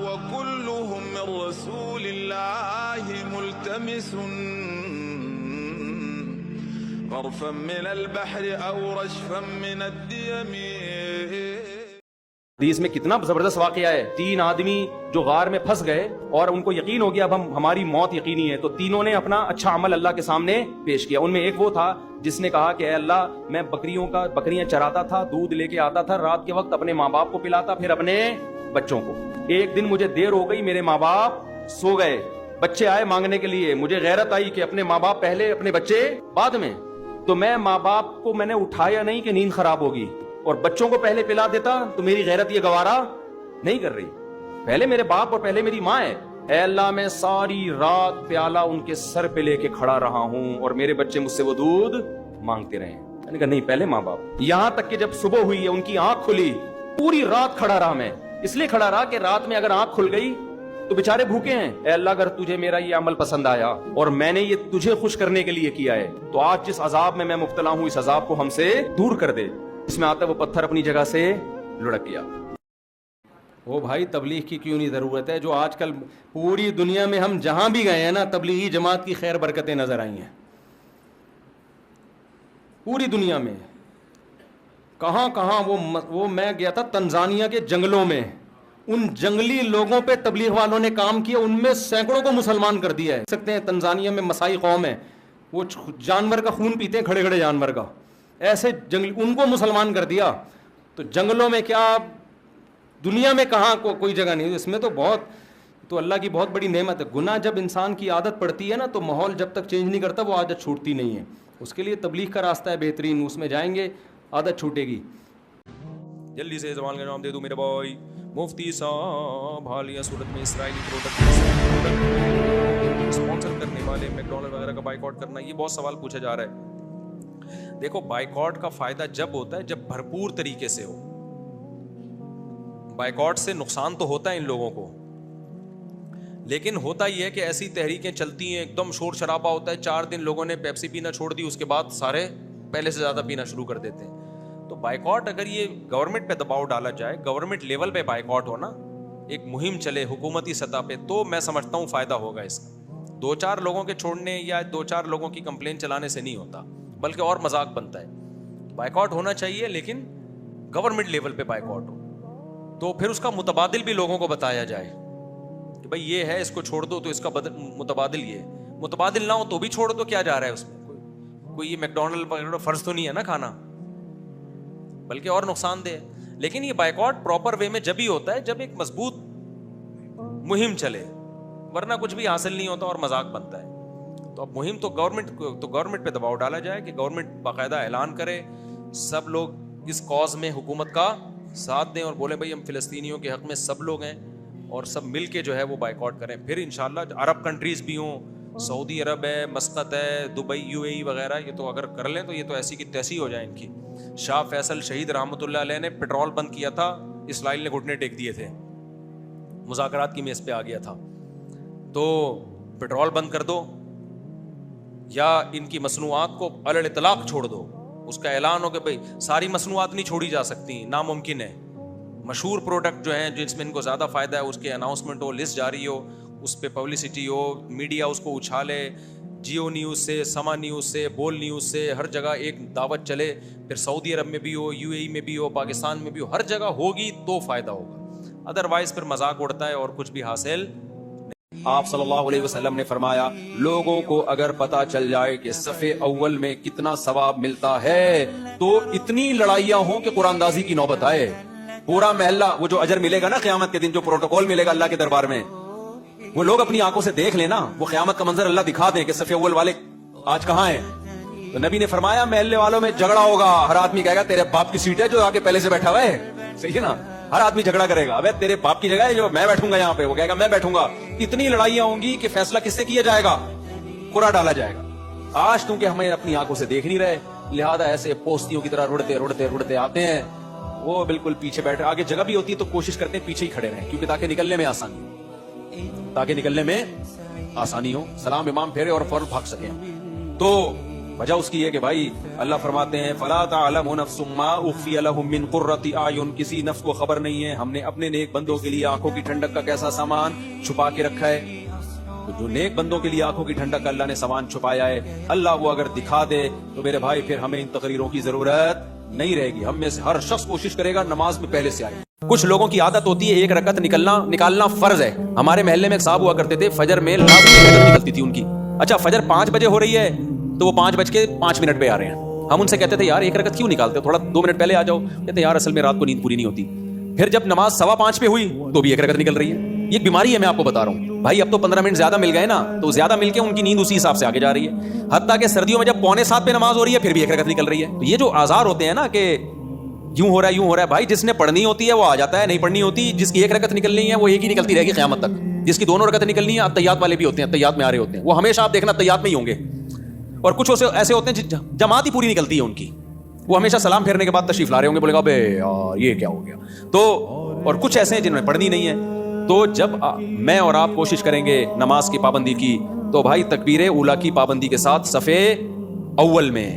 وكلهم من رسول الله ملتمس غرفا من البحر او رشفا من الديم. حدیث میں کتنا زبردست واقعہ ہے. 3 آدمی جو غار میں پھنس گئے اور ان کو یقین ہو گیا اب ہماری موت یقینی ہے, تو تینوں نے اپنا اچھا عمل اللہ کے سامنے پیش کیا. ان میں ایک وہ تھا جس نے کہا کہ اے اللہ, میں بکریاں چراتا تھا, دودھ لے کے آتا تھا, رات کے وقت اپنے ماں باپ کو پلاتا, پھر اپنے بچوں کو. ایک دن مجھے دیر ہو گئی, میرے ماں باپ سو گئے, بچے آئے مانگنے کے لیے, مجھے غیرت آئی کہ اپنے ماں باپ پہلے اپنے بچے بعد میں, تو میں ماں باپ کو میں نے اٹھایا نہیں کہ نیند خراب ہوگی, اور بچوں کو پہلے پلا دیتا تو میری غیرت یہ گوارا نہیں کر رہی. پہلے میرے باپ اور پہلے میری ماں ہے. اے اللہ, میں ساری رات پیالہ ان کے سر پہ لے کے کھڑا رہا ہوں اور میرے بچے مجھ سے وہ دودھ مانگتے رہے. میں نے کہا نہیں, پہلے ماں باپ. یہاں تک کہ جب صبح ہوئی ہے, ان کی آنکھ کھلی, پوری رات کھڑا رہا. میں اس لیے کھڑا رہا کہ رات میں اگر آنکھ کھل گئی تو بیچارے بھوکے ہیں. اے اللہ, اگر تجھے میرا یہ عمل پسند آیا اور میں نے یہ تجھے خوش کرنے کے لیے کیا ہے, تو آج جس عذاب میں مبتلا ہوں اس عذاب کو ہم سے دور کر دے. اس میں آتا ہے وہ پتھر اپنی جگہ سے لڑک گیا. وہ بھائی تبلیغ کی کیوں نہیں ضرورت ہے؟ جو آج کل پوری دنیا میں ہم جہاں بھی گئے ہیں نا, تبلیغی جماعت کی خیر برکتیں نظر آئی ہیں پوری دنیا میں. کہاں کہاں وہ میں گیا تھا تنزانیہ کے جنگلوں میں, ان جنگلی لوگوں پہ تبلیغ والوں نے کام کیا, ان میں سینکڑوں کو مسلمان کر دیا ہے. سکتے ہیں تنزانیہ میں مسائی قوم ہے, وہ جانور کا خون پیتے ہیں, کھڑے کھڑے جانور کا, ایسے جنگلی, ان کو مسلمان کر دیا. تو جنگلوں میں کیا, دنیا میں کہاں کوئی جگہ نہیں. اس میں تو بہت, تو اللہ کی بہت بڑی نعمت ہے. گناہ جب انسان کی عادت پڑتی ہے نا, تو ماحول جب تک چینج نہیں کرتا وہ عادت چھوٹتی نہیں ہے. اس کے لیے تبلیغ کا راستہ ہے بہترین, اس میں جائیں گے عادت چھوٹے گی. جلدی سے زبان کا نام دے دو میرے بھائی. مفتی صاحب حالیہ صورت میں اسرائیلی پروڈکٹ اسپانسر کرنے والے میکڈونلڈ وغیرہ کا بائیکاٹ کرنا, یہ بہت سوال پوچھا جا رہا ہے. دیکھو, بائیکاٹ کا فائدہ جب ہوتا ہے جب بھرپور طریقے سے ہو. بائیکاٹ سے نقصان تو ہوتا ہے ان لوگوں کو, لیکن ہوتا یہ ہے کہ ایسی تحریکیں چلتی ہیں, ایک دم شور شرابہ ہوتا ہے, 4 دن لوگوں نے پیپسی پینا چھوڑ دی, اس کے بعد سارے پہلے سے زیادہ پینا شروع کر دیتے ہیں. تو بائیکاٹ اگر یہ گورنمنٹ پہ دباؤ ڈالا جائے, گورنمنٹ لیول پہ بائیکاٹ ہونا, ایک مہم چلے حکومتی سطح پہ, تو میں سمجھتا ہوں فائدہ ہوگا اس کا. 2-4 لوگوں کے چھوڑنے یا 2-4 لوگوں کی کمپلین چلانے سے نہیں ہوتا, بلکہ اور مذاق بنتا ہے. بائیکاٹ ہونا چاہیے, لیکن گورنمنٹ لیول پہ بائیکاٹ ہو, تو پھر اس کا متبادل بھی لوگوں کو بتایا جائے کہ بھائی یہ ہے, اس کو چھوڑ دو, تو اس کا متبادل یہ. متبادل نہ ہو تو بھی چھوڑ دو, کیا جا رہا ہے اس میں؟ کوئی یہ میکڈونلڈ وغیرہ فرض تو نہیں ہے نا کھانا, بلکہ اور نقصان دہ. لیکن یہ بائیکاٹ پراپر وے میں جب ہی ہوتا ہے جب ایک مضبوط مہم چلے, ورنہ کچھ بھی حاصل نہیں ہوتا اور مذاق بنتا ہے. تو اب مہم تو گورنمنٹ پہ دباؤ ڈالا جائے کہ گورنمنٹ باقاعدہ اعلان کرے, سب لوگ اس کاز میں حکومت کا ساتھ دیں اور بولیں بھائی ہم فلسطینیوں کے حق میں سب لوگ ہیں, اور سب مل کے جو ہے وہ بائیکاٹ کریں. پھر انشاءاللہ عرب کنٹریز بھی ہوں, سعودی عرب ہے, مسقط ہے, دبئی, UAE وغیرہ, یہ تو اگر کر لیں تو یہ تو ایسی کی تیسی ہو جائے ان کی. شاہ فیصل شہید رحمۃ اللہ علیہ نے پیٹرول بند کیا تھا, اسرائیل نے گھٹنے ٹیک دیے تھے, مذاکرات کی میز پہ آ گیا تھا. تو پیٹرول بند کر دو یا ان کی مصنوعات کو علی الاطلاق چھوڑ دو. اس کا اعلان ہو کہ بھائی ساری مصنوعات نہیں چھوڑی جا سکتی, ناممکن ہے. مشہور پروڈکٹ جو ہیں جس میں ان کو زیادہ فائدہ ہے, اس کے اناؤنسمنٹ ہو, لسٹ جاری ہو, اس پہ پبلسٹی ہو, میڈیا اس کو اچھالے, جیو نیوز سے, سما نیوز سے, بول نیوز سے, ہر جگہ ایک دعوت چلے. پھر سعودی عرب میں بھی ہو, UAE میں بھی ہو, پاکستان میں بھی ہو, ہر جگہ ہوگی تو فائدہ ہوگا. ادروائز پھر مذاق اڑتا ہے اور کچھ بھی حاصل. آپ صلی اللہ علیہ وسلم نے فرمایا, لوگوں کو اگر پتا چل جائے کہ صفحے اول میں کتنا ثواب ملتا ہے تو اتنی لڑائیاں ہوں کہ قرآن اندازی کی نوبت آئے. پورا محلہ, وہ جو اجر ملے گا نا قیامت کے دن, جو پروٹوکول ملے گا اللہ کے دربار میں, وہ لوگ اپنی آنکھوں سے دیکھ لینا, وہ قیامت کا منظر اللہ دکھا دیں کہ صفحے اول والے آج کہاں ہیں. تو نبی نے فرمایا محلے والوں میں جھگڑا ہوگا, ہر آدمی کہے گا تیرے باپ کی سیٹ ہے جو آگے پہلے سے بیٹھا ہوا ہے, صحیح ہے نا, ہر آدمی جھگڑا کرے گا, ابے تیرے باپ کی جگہ ہے جو میں بیٹھوں گا یہاں پہ, وہ کہے گا میں بیٹھوں گا. اتنی لڑائیاں ہوں گی کہ فیصلہ کس سے کیا جائے گا؟ قرعہ ڈالا جائے گا. آج کیونکہ ہمیں اپنی آنکھوں سے دیکھ نہیں رہے, لہذا ایسے پوستیوں کی طرح رڑتے آتے ہیں, وہ بالکل پیچھے بیٹھے. آگے جگہ بھی ہوتی ہے تو کوشش کرتے ہیں پیچھے ہی کھڑے رہیں, کیونکہ تاکہ نکلنے میں آسانی ہو, سلام امام پھیرے اور فوراً بھاگ سکیں. تو وجہ اس کی ہے کہ بھائی اللہ فرماتے ہیں فلا تعلم نفس ما اخفی لهم من قرۃ اعین، کسی نفس کو خبر نہیں ہے ہم نے اپنے نیک بندوں کے لیے آنکھوں کی ٹھنڈک کا کیسا سامان چھپا کے رکھا ہے. تو جو نیک بندوں کے لیے آنکھوں کی ٹھنڈک کا اللہ نے سامان چھپایا ہے، اللہ وہ اگر دکھا دے تو میرے بھائی پھر ہمیں ان تقریروں کی ضرورت نہیں رہے گی. ہم میں سے ہر شخص کوشش کرے گا نماز میں پہلے سے آئے. کچھ لوگوں کی عادت ہوتی ہے ایک رکعت نکالنا فرض ہے. ہمارے محلے میں ایک صاحب ہوا کرتے تھے، فجر میں لازمی ایک رکعت نکلتی تھی ان کی. اچھا فجر 5 بجے ہو رہی ہے تو وہ 5:05 پہ آ رہے ہیں. ہم ان سے کہتے تھے یار ایک رکعت کیوں نکالتے ہو، تھوڑا 2 منٹ پہلے آ جاؤ. کہتے یار اصل میں رات کو نیند پوری نہیں ہوتی. پھر جب نماز 5:15 پہ ہوئی تو بھی ایک رکعت نکل رہی ہے. یہ بیماری ہے، میں آپ کو بتا رہا ہوں بھائی. اب تو 15 منٹ زیادہ مل گئے نا، تو زیادہ مل کے ان کی نیند اسی حساب سے آگے جا رہی ہے. حتیٰ کہ سردیوں میں جب 6:45 پہ نماز ہو رہی ہے پھر بھی ایک رکعت نکل رہی ہے. تو یہ جو آزار ہوتے ہیں نا کہ یوں ہو رہا ہے بھائی، جس نے پڑھنی ہوتی ہے وہ آ جاتا ہے، نہیں پڑھنی ہوتی جس کی ایک رکعت نکلنی ہے وہ ایک ہی نکلتی رہے گی قیامت تک. جس کی 2 رکعتیں نکلنی ہیں، اتحیات والے بھی ہوتے ہیں، اتحیات میں آ رہے ہوتے ہیں، وہ ہمیشہ آپ دیکھنا اتحیات میں ہی ہوں گے. اور کچھ ایسے ہوتے ہیں جماعت ہی پوری نکلتی ہے ان کی، وہ ہمیشہ سلام پھیرنے کے بعد تشریف لا رہے ہوں گے، بولے گا بے یار یہ کیا ہو گیا. تو اور کچھ ایسے ہیں جنہوں نے پڑھنی نہیں ہے. تو جب میں اور آپ کوشش کریں گے نماز کی پابندی کی تو بھائی تکبیر اولیٰ کی پابندی کے ساتھ صف اول میں